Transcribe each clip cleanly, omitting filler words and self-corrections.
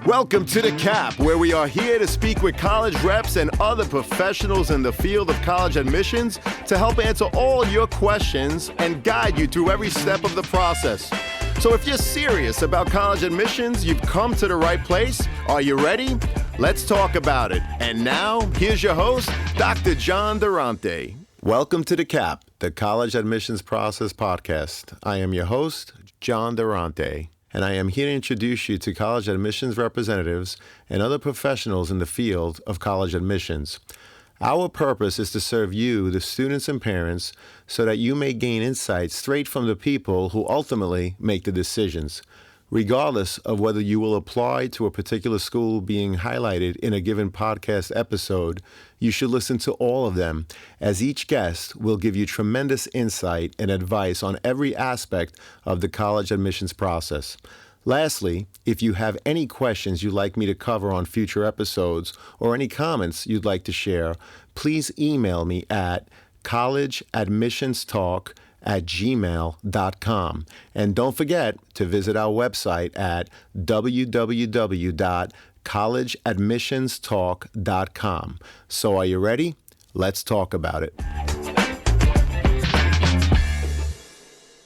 Welcome to the CAP, where we are here to speak with college reps and other professionals in the field of college admissions to help answer all your questions and guide you through every step of the process. So if you're serious about college admissions, you've come to the right place. Are you ready? Let's talk about it. And now, here's your host, Dr. John Durante. Welcome to the CAP, the College Admissions Process Podcast. I am your host, John Durante, and I am here to introduce you to college admissions representatives and other professionals in the field of college admissions. Our purpose is to serve you, the students and parents, so that you may gain insights straight from the people who ultimately make the decisions. Regardless of whether you will apply to a particular school being highlighted in a given podcast episode, you should listen to all of them, as each guest will give you tremendous insight and advice on every aspect of the college admissions process. Lastly, if you have any questions you'd like me to cover on future episodes or any comments you'd like to share, please email me at collegeadmissionstalk@gmail.com. And don't forget to visit our website at www.collegeadmissionstalk.com. So are you ready? Let's talk about it.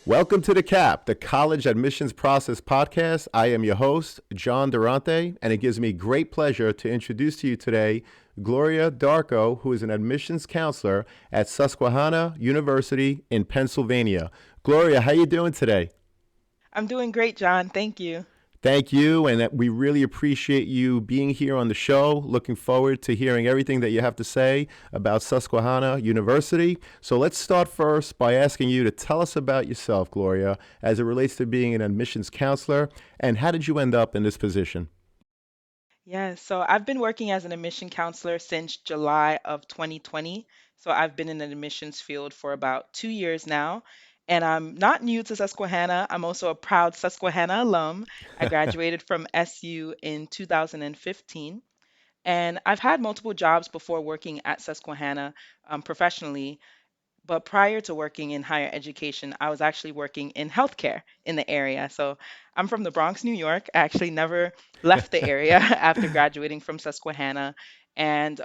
Welcome to the CAP, the College Admissions Process Podcast. I am your host, John Durante, and it gives me great pleasure to introduce to you today Gloria Darko, who is an admissions counselor at Susquehanna University in Pennsylvania. Gloria, how you doing today? I'm doing great, John. Thank you. Thank you, and we really appreciate you being here on the show. Looking forward to hearing everything that you have to say about Susquehanna University. So let's start first by asking you to tell us about yourself, Gloria, as it relates to being an admissions counselor, and how did you end up in this position? Yeah, so I've been working as an admission counselor since July of 2020. So I've been in the admissions field for about 2 years now. And I'm not new to Susquehanna. I'm also a proud Susquehanna alum. I graduated from SU in 2015. And I've had multiple jobs before working at Susquehanna professionally. But prior to working in higher education, I was actually working in healthcare in the area. So I'm from the Bronx, New York. I actually never left the area after graduating from Susquehanna. And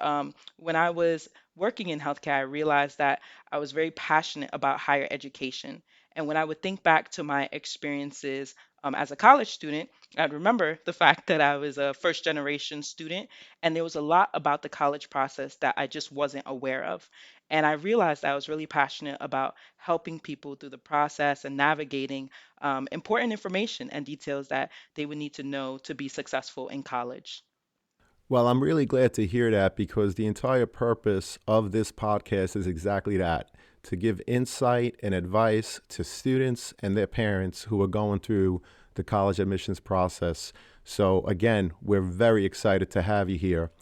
when I was working in healthcare, I realized that I was very passionate about higher education. And when I would think back to my experiences as a college student, I'd remember the fact that I was a first generation student, and there was a lot about the college process that I just wasn't aware of. And I realized I was really passionate about helping people through the process and navigating important information and details that they would need to know to be successful in college. Well, I'm really glad to hear that because the entire purpose of this podcast is exactly that, to give insight and advice to students and their parents who are going through the college admissions process. So again, we're very excited to have you here.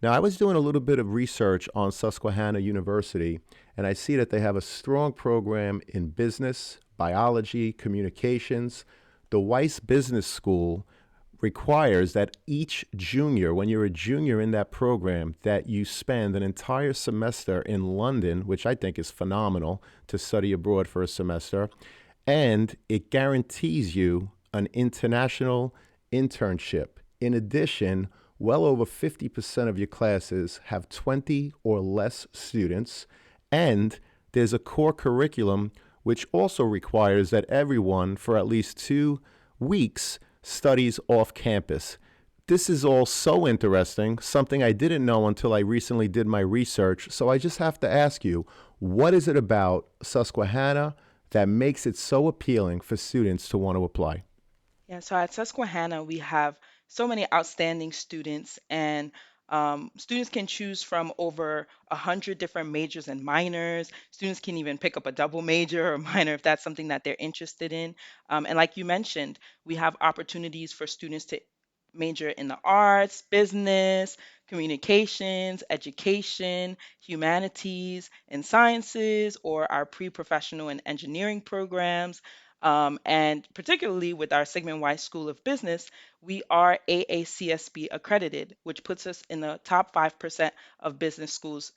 Now, I was doing a little bit of research on Susquehanna University, and I see that they have a strong program in business, biology, communications. The Weiss Business School requires that each junior, when you're a junior in that program, that you spend an entire semester in London, which I think is phenomenal to study abroad for a semester, and it guarantees you an international internship. In addition, well over 50% of your classes have 20 or less students, and there's a core curriculum which also requires that everyone, for at least 2 weeks, studies off campus. This is all so interesting, something I didn't know until I recently did my research. So I just have to ask you, what is it about Susquehanna that makes it so appealing for students to want to apply? Yeah, so at Susquehanna, we have so many outstanding students, and students can choose from over 100 different majors and minors. Students can even pick up a double major or minor if that's something that they're interested in. And like you mentioned, we have opportunities for students to major in the arts, business, communications, education, humanities, and sciences, or our pre-professional and engineering programs. And particularly with our Sigmund Weiss School of Business, we are AACSB accredited, which puts us in the top 5% of business schools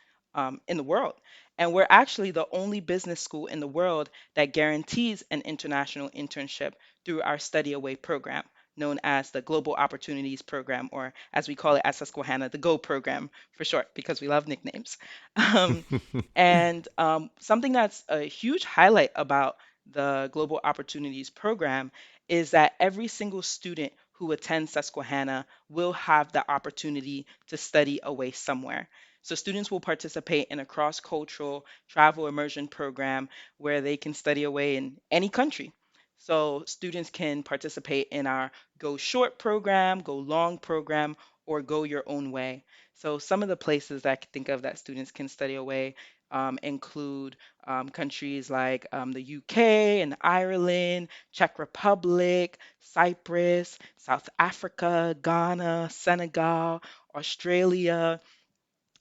in the world. And we're actually the only business school in the world that guarantees an international internship through our study away program. known as the Global Opportunities Program, or as we call it at Susquehanna, the GO program for short, because we love nicknames. Um, and something that's a huge highlight about the Global Opportunities Program is that every single student who attends Susquehanna will have the opportunity to study away somewhere. So students will participate in a cross-cultural travel immersion program where they can study away in any country. So students can participate in our Go Short program, Go Long program, or Go Your Own Way. So some of the places that I can think of that students can study away include countries like the UK and Ireland, Czech Republic, Cyprus, South Africa, Ghana, Senegal, Australia,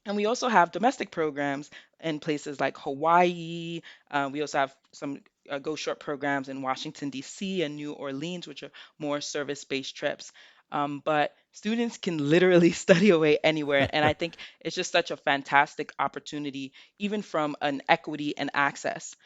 and we also have domestic programs in places like Hawaii. We also have some Go Short programs in Washington, D.C. and New Orleans, which are more service-based trips. But students can literally study away anywhere. And I think it's just such a fantastic opportunity, even from an equity and access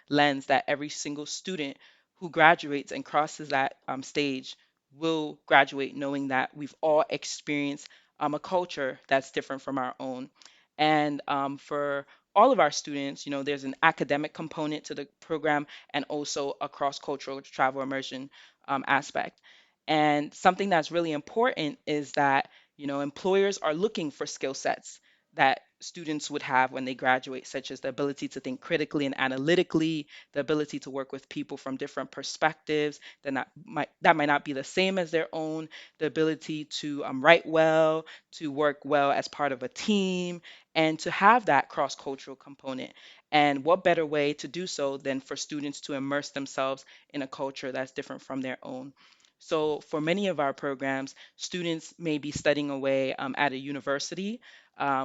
lens, that every single student who graduates and crosses that stage will graduate knowing that we've all experienced a culture that's different from our own. And for all of our students, there's an academic component to the program and also a cross-cultural travel immersion aspect. And something that's really important is that, employers are looking for skill sets that students would have when they graduate, such as the ability to think critically and analytically, the ability to work with people from different perspectives that might not be the same as their own, the ability to write well, to work well as part of a team, and to have that cross cultural component. And what better way to do so than for students to immerse themselves in a culture that's different from their own? So, for many of our programs, students may be studying away at a university,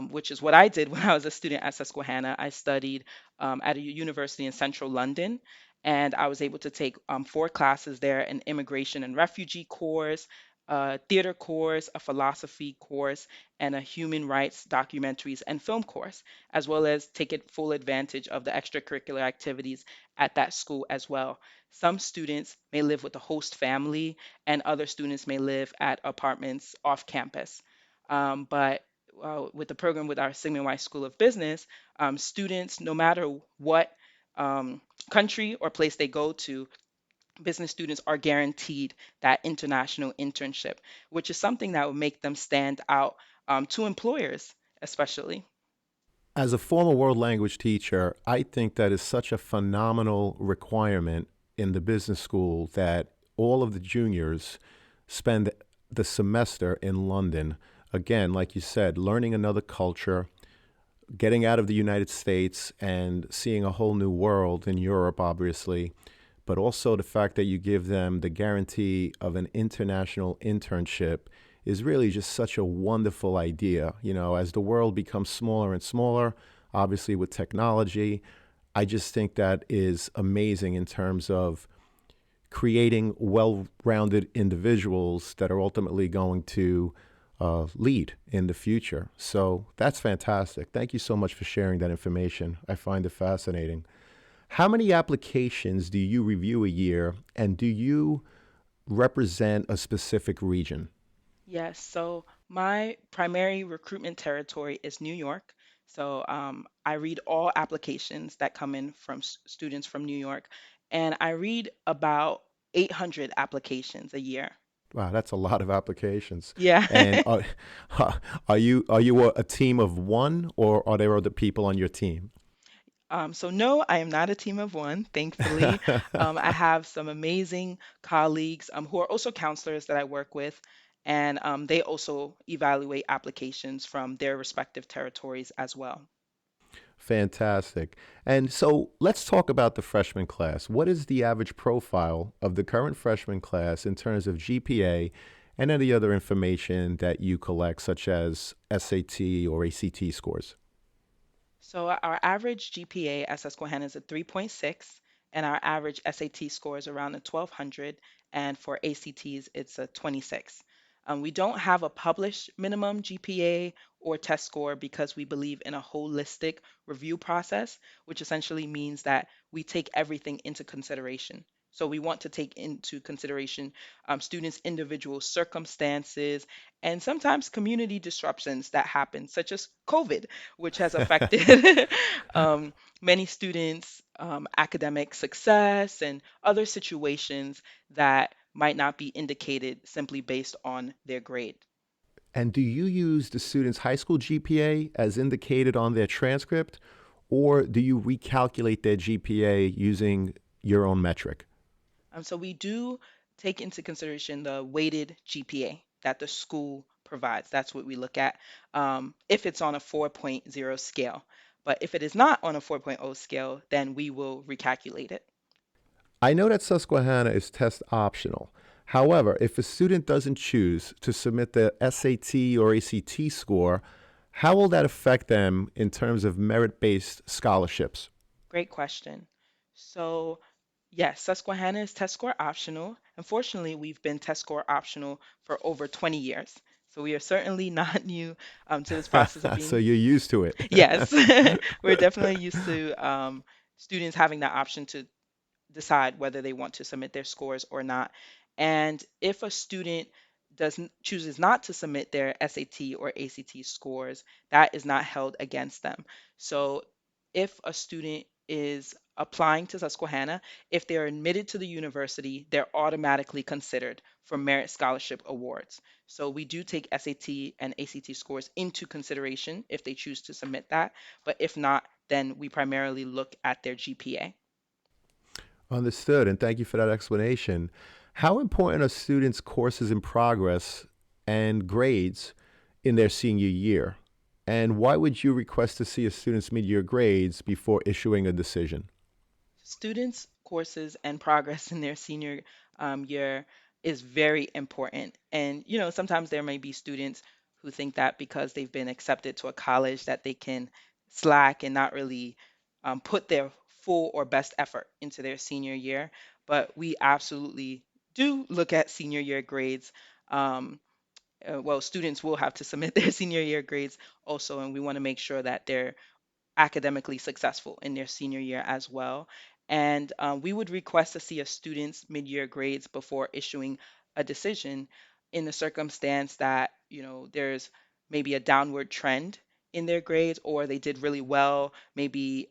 which is what I did when I was a student at Susquehanna. I studied at a university in central London, and I was able to take 4 classes there: an immigration and refugee course, a theater course, a philosophy course, and a human rights documentaries and film course, as well as take full advantage of the extracurricular activities at that school as well. Some students may live with a host family, and other students may live at apartments off campus. But with the program with our Sigma Y School of Business, students, no matter what um, country or place they go to, business students are guaranteed that international internship, which is something that would make them stand out to employers, especially. As a former world language teacher, I think that is such a phenomenal requirement in the business school that all of the juniors spend the semester in London. Again, like you said, learning another culture, getting out of the United States and seeing a whole new world in Europe, obviously, but also the fact that you give them the guarantee of an international internship is really just such a wonderful idea. As the world becomes smaller and smaller, obviously with technology, I just think that is amazing in terms of creating well rounded individuals that are ultimately going to lead in the future. So that's fantastic. Thank you so much for sharing that information. I find it fascinating. How many applications do you review a year, and do you represent a specific region? Yes, so my primary recruitment territory is New York. So I read all applications that come in from students from New York, and I read about 800 applications a year. Wow, that's a lot of applications. Yeah. And are you a team of one, or are there other people on your team? So no, I am not a team of one, thankfully. I have some amazing colleagues who are also counselors that I work with, and they also evaluate applications from their respective territories as well. Fantastic. And so let's talk about the freshman class. What is the average profile of the current freshman class in terms of GPA and any other information that you collect, such as SAT or ACT scores? So our average GPA at Susquehanna is a 3.6, and our average SAT score is around a 1200, and for ACTs, it's a 26. We don't have a published minimum GPA or test score because we believe in a holistic review process, which essentially means that we take everything into consideration. So we want to take into consideration students' individual circumstances and sometimes community disruptions that happen, such as COVID, which has affected um, many students' academic success and other situations that might not be indicated simply based on their grade. And do you use the student's high school GPA as indicated on their transcript, or do you recalculate their GPA using your own metric? So we do take into consideration the weighted GPA that the school provides. That's what we look at if it's on a 4.0 scale. But if it is not on a 4.0 scale, then we will recalculate it. I know that Susquehanna is test optional. However, if a student doesn't choose to submit the SAT or ACT score, how will that affect them in terms of merit based scholarships? Great question. So, yes, Susquehanna is test score optional. Unfortunately, we've been test score optional for over 20 years. So we are certainly not new to this process of So being. you're used to it. Yes, we're definitely used to students having the option to decide whether they want to submit their scores or not. And if a student doesn't chooses not to submit their SAT or ACT scores, that is not held against them. So if a student is applying to Susquehanna, if they're admitted to the university, they're automatically considered for merit scholarship awards. So we do take SAT and ACT scores into consideration if they choose to submit that, but if not, then we primarily look at their GPA. Understood, and thank you for that explanation. How important are students' courses in progress and grades in their senior year? And why would you request to see a student's mid-year grades before issuing a decision? Students' courses and progress in their senior year is very important. And, sometimes there may be students who think that because they've been accepted to a college that they can slack and not really put their full or best effort into their senior year. But we absolutely do look at senior year grades. Um, well, students will have to submit their senior year grades also, and we want to make sure that they're academically successful in their senior year as well. And we would request to see a student's mid-year grades before issuing a decision in the circumstance that, there's maybe a downward trend in their grades or they did really well, maybe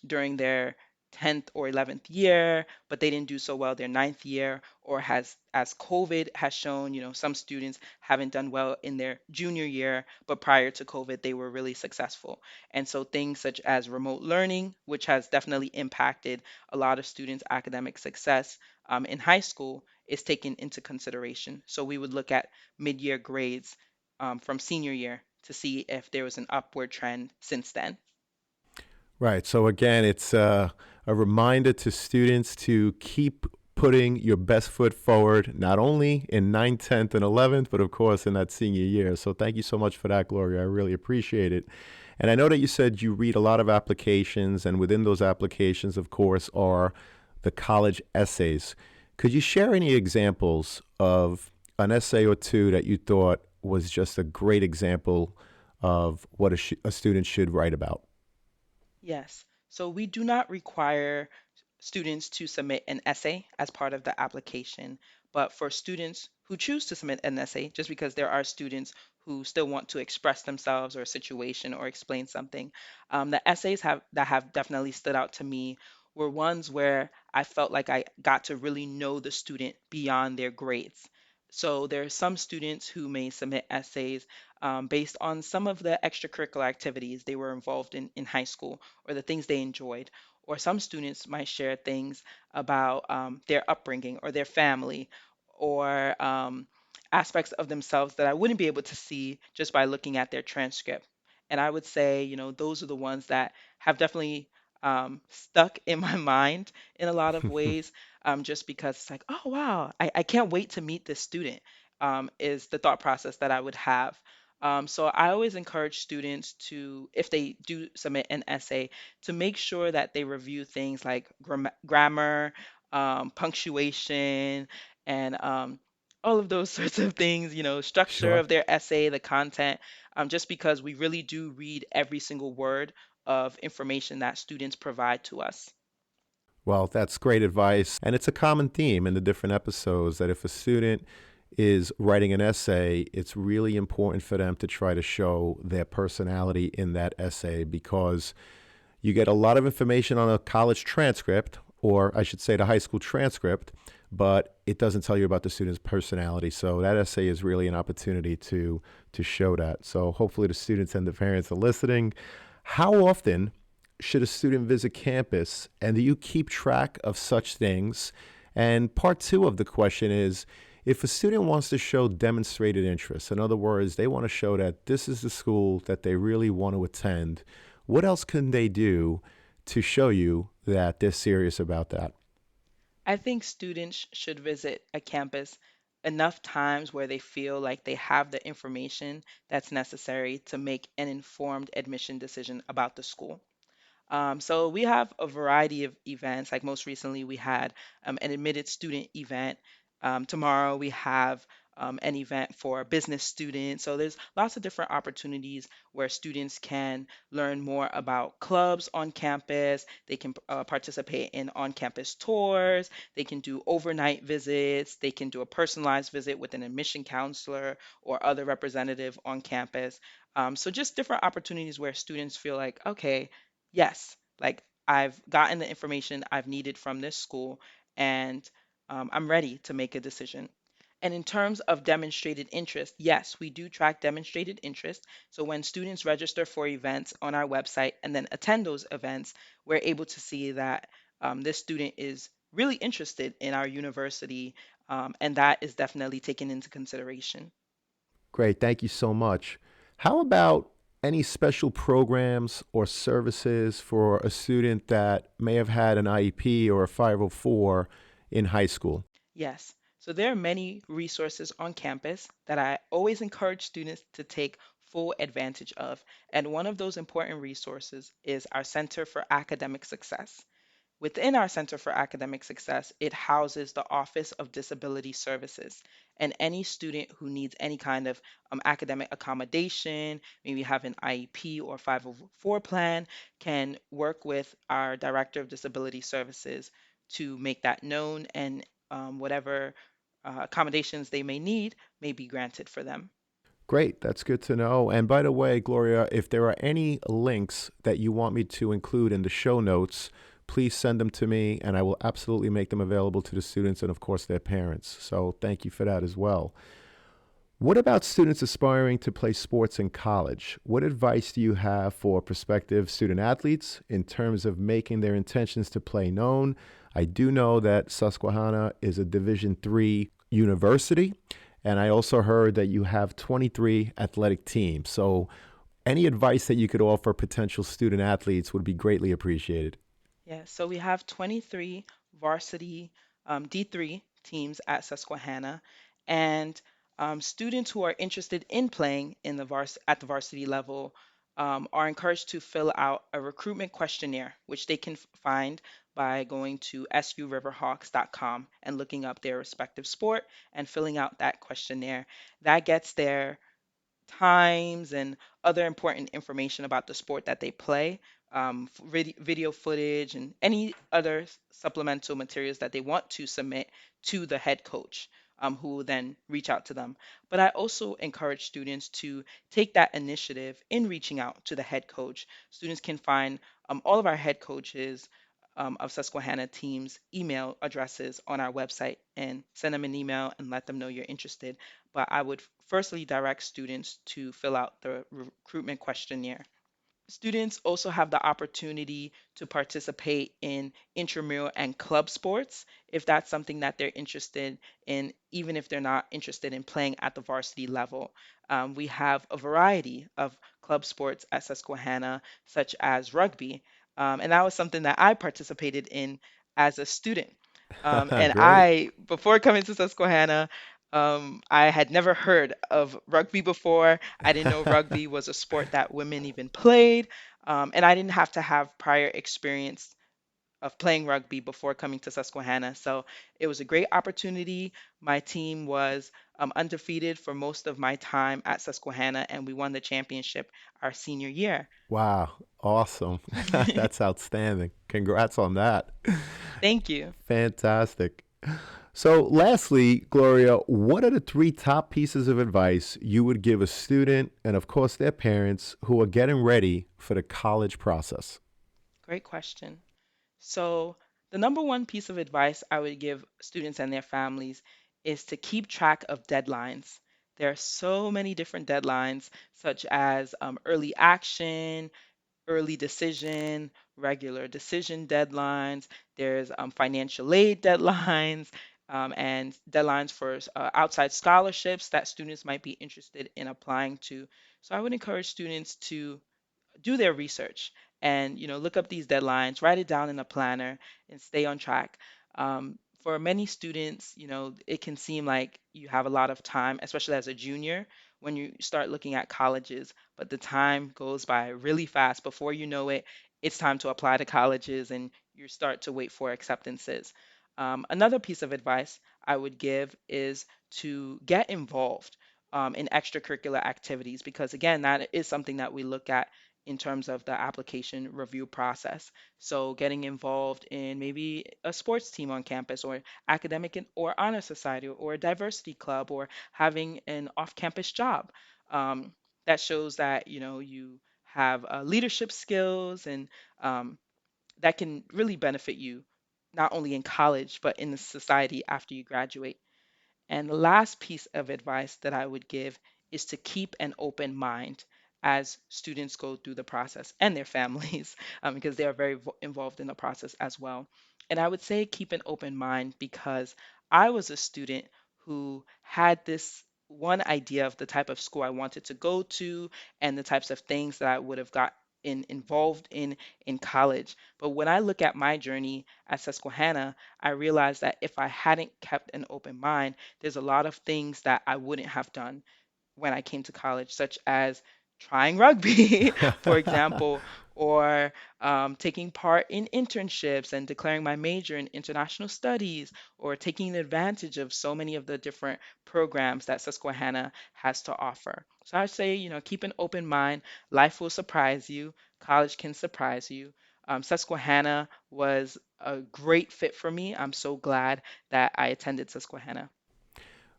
during their 10th or 11th year, but they didn't do so well their ninth year, or has as COVID has shown, some students haven't done well in their junior year, but prior to COVID, they were really successful. And so things such as remote learning, which has definitely impacted a lot of students' academic success in high school, is taken into consideration. So we would look at mid-year grades from senior year to see if there was an upward trend since then. Right. So again, it's a reminder to students to keep putting your best foot forward, not only in ninth, 10th, and 11th, but of course in that senior year. So thank you so much for that, Gloria. I really appreciate it. And I know that you said you read a lot of applications, and within those applications, of course, are the college essays. Could you share any examples of an essay or two that you thought was just a great example of what a student should write about? Yes. So we do not require students to submit an essay as part of the application, but for students who choose to submit an essay, just because there are students who still want to express themselves or a situation or explain something, the essays that have definitely stood out to me were ones where I felt like I got to really know the student beyond their grades. So there are some students who may submit essays based on some of the extracurricular activities they were involved in high school or the things they enjoyed. Or some students might share things about their upbringing or their family or aspects of themselves that I wouldn't be able to see just by looking at their transcript. And I would say, those are the ones that have definitely stuck in my mind in a lot of ways, just because it's like, oh, wow, I can't wait to meet this student, is the thought process that I would have. So I always encourage students to, if they do submit an essay, to make sure that they review things like grammar, punctuation, and all of those sorts of things, structure Sure. of their essay, the content, just because we really do read every single word of information that students provide to us. Well, that's great advice. And it's a common theme in the different episodes that if a student is writing an essay, it's really important for them to try to show their personality in that essay because you get a lot of information on a college transcript, or I should say the high school transcript, but it doesn't tell you about the student's personality. So that essay is really an opportunity to show that. So hopefully the students and the parents are listening. How often should a student visit campus, and do you keep track of such things? And part two of the question is, if a student wants to show demonstrated interest, in other words, they want to show that this is the school that they really want to attend, what else can they do to show you that they're serious about that? I think students should visit a campus enough times where they feel like they have the information that's necessary to make an informed admission decision about the school. So we have a variety of events. Like most recently, we had an admitted student event. Tomorrow we have an event for business students. So there's lots of different opportunities where students can learn more about clubs on campus. They can participate in on-campus tours. They can do overnight visits. They can do a personalized visit with an admission counselor or other representative on campus. So just different opportunities where students feel like, okay, yes, like I've gotten the information I've needed from this school, and I'm ready to make a decision. And in terms of demonstrated interest, yes, we do track demonstrated interest. So when students register for events on our website and then attend those events, we're able to see that this student is really interested in our university, and that is definitely taken into consideration. Great, thank you so much. How about any special programs or services for a student that may have had an IEP or a 504 in high school? Yes. So there are many resources on campus that I always encourage students to take full advantage of. And one of those important resources is our Center for Academic Success. Within our Center for Academic Success, it houses the Office of Disability Services. And any student who needs any kind of academic accommodation, maybe have an IEP or 504 plan, can work with our Director of Disability Services to make that known, and whatever accommodations they may be granted for them. Great, that's good to know. And by the way, Gloria, if there are any links that you want me to include in the show notes, please send them to me and I will absolutely make them available to the students and, of course, their parents. So thank you for that as well. What about students aspiring to play sports in college? What advice do you have for prospective student athletes in terms of making their intentions to play known? I do know that Susquehanna is a Division III university, and I also heard that you have 23 athletic teams. So, any advice that you could offer potential student athletes would be greatly appreciated. Yeah, so we have 23 varsity D3 teams at Susquehanna, and students who are interested in playing in the at the varsity level are encouraged to fill out a recruitment questionnaire, which they can find by going to suriverhawks.com and looking up their respective sport and filling out that questionnaire. That gets their times and other important information about the sport that they play, video footage, and any other supplemental materials that they want to submit to the head coach, who will then reach out to them. But I also encourage students to take that initiative in reaching out to the head coach. Students can find all of our head coaches of Susquehanna teams' email addresses on our website and send them an email and let them know you're interested. But I would firstly direct students to fill out the recruitment questionnaire. Students also have the opportunity to participate in intramural and club sports if that's something that they're interested in, even if they're not interested in playing at the varsity level. We have a variety of club sports at Susquehanna, such as rugby, and that was something that I participated in as a student. And Great. before coming to Susquehanna, I had never heard of rugby before. I didn't know rugby was a sport that women even played. And I didn't have to have prior experience of playing rugby before coming to Susquehanna. So it was a great opportunity. My team was undefeated for most of my time at Susquehanna, and we won the championship our senior year. Wow. Awesome. That's outstanding. Congrats on that. Thank you. Fantastic. So, lastly, Gloria, what are the three top pieces of advice you would give a student and, of course, their parents who are getting ready for the college process? Great question. So, the number one piece of advice I would give students and their families is to keep track of deadlines. There are so many different deadlines, such as early action, early decision, regular decision deadlines. There's financial aid deadlines, and deadlines for outside scholarships that students might be interested in applying to. So I would encourage students to do their research and look up these deadlines, write it down in a planner, and stay on track. For many students, it can seem like you have a lot of time, especially as a junior, when you start looking at colleges, but the time goes by really fast. Before you know it, it's time to apply to colleges and you start to wait for acceptances. Another piece of advice I would give is to get involved in extracurricular activities because, again, that is something that we look at in terms of the application review process. So, getting involved in maybe a sports team on campus, or academic or honor society, or a diversity club, or having an off-campus job. Um, that shows that you have leadership skills, and um, that can really benefit you not only in college but in the society after you graduate. And the last piece of advice that I would give is to keep an open mind as students go through the process and their families, because they are very involved in the process as well. And I would say keep an open mind because I was a student who had this one idea of the type of school I wanted to go to and the types of things that I would have got involved in college. But when I look at my journey at Susquehanna, I realized that if I hadn't kept an open mind, there's a lot of things that I wouldn't have done when I came to college, such as trying rugby, for example, or taking part in internships and declaring my major in international studies, or taking advantage of so many of the different programs that Susquehanna has to offer. So I say, keep an open mind. Life will surprise you. College can surprise you. Susquehanna was a great fit for me. I'm so glad that I attended Susquehanna.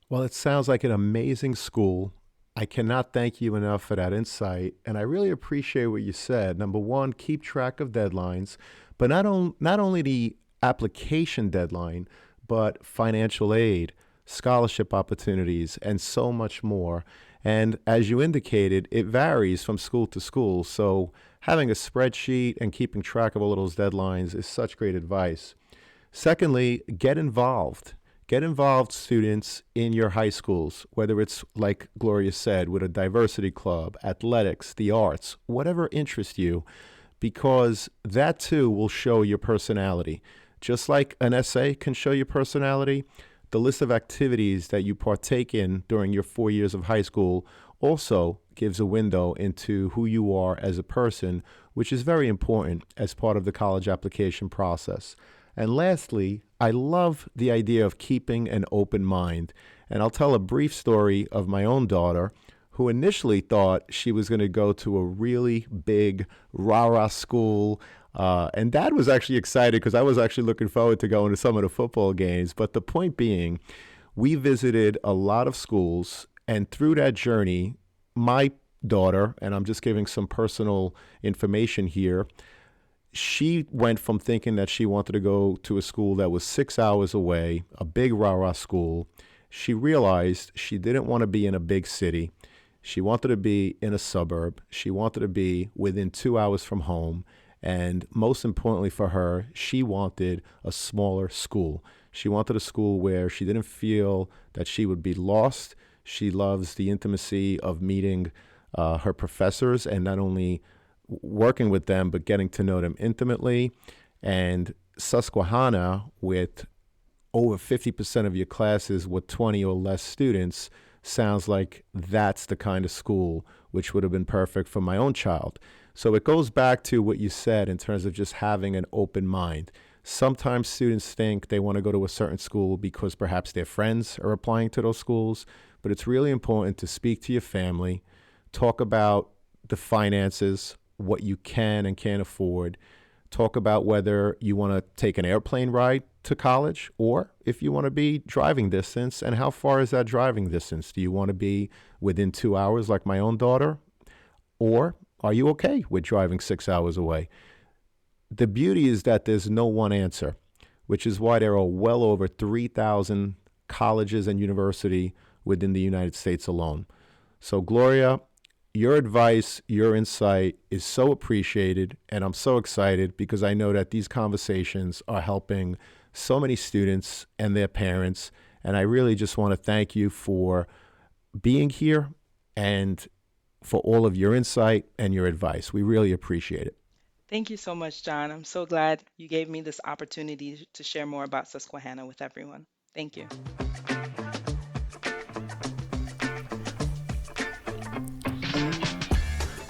Well, it sounds like an amazing school. I cannot thank you enough for that insight. And I really appreciate what you said. Number one, keep track of deadlines, but not only the application deadline, but financial aid, scholarship opportunities, and so much more. And as you indicated, it varies from school to school. So having a spreadsheet and keeping track of all of those deadlines is such great advice. Secondly, get involved. Get involved, students, in your high schools, whether it's like Gloria said, with a diversity club, athletics, the arts, whatever interests you, because that too will show your personality. Just like an essay can show your personality, the list of activities that you partake in during your 4 years of high school also gives a window into who you are as a person, which is very important as part of the college application process. And lastly, I love the idea of keeping an open mind. And I'll tell a brief story of my own daughter who initially thought she was going to go to a really big rah-rah school. And dad was actually excited because I was actually looking forward to going to some of the football games. But the point being, we visited a lot of schools. And through that journey, my daughter, and I'm just giving some personal information here, she went from thinking that she wanted to go to a school that was 6 hours away, a big rah-rah school. She realized she didn't want to be in a big city. She wanted to be in a suburb. She wanted to be within 2 hours from home. And most importantly for her, she wanted a smaller school. She wanted a school where she didn't feel that she would be lost. She loves the intimacy of meeting her professors and not only working with them, but getting to know them intimately. And Susquehanna, with over 50% of your classes with 20 or less students, sounds like that's the kind of school which would have been perfect for my own child. So it goes back to what you said in terms of just having an open mind. Sometimes students think they want to go to a certain school because perhaps their friends are applying to those schools, but it's really important to speak to your family, talk about the finances, what you can and can't afford, talk about whether you want to take an airplane ride to college or if you want to be driving distance, and how far is that driving distance? Do you want to be within 2 hours like my own daughter? Or are you okay with driving 6 hours away? The beauty is that there's no one answer, which is why there are well over 3,000 colleges and university within the United States alone. So Gloria, your advice, your insight is so appreciated, and I'm so excited because I know that these conversations are helping so many students and their parents, and I really just want to thank you for being here and for all of your insight and your advice. We really appreciate it. Thank you so much, John. I'm so glad you gave me this opportunity to share more about Susquehanna with everyone. Thank you.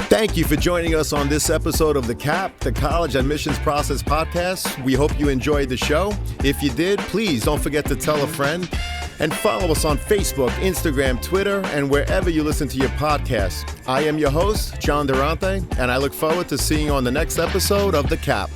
Thank you for joining us on this episode of the CAP, the College Admissions Process Podcast. We hope you enjoyed the show. If you did, please don't forget to tell a friend and follow us on Facebook, Instagram, Twitter, and wherever you listen to your podcasts. I am your host, John Durante, and I look forward to seeing you on the next episode of the CAP.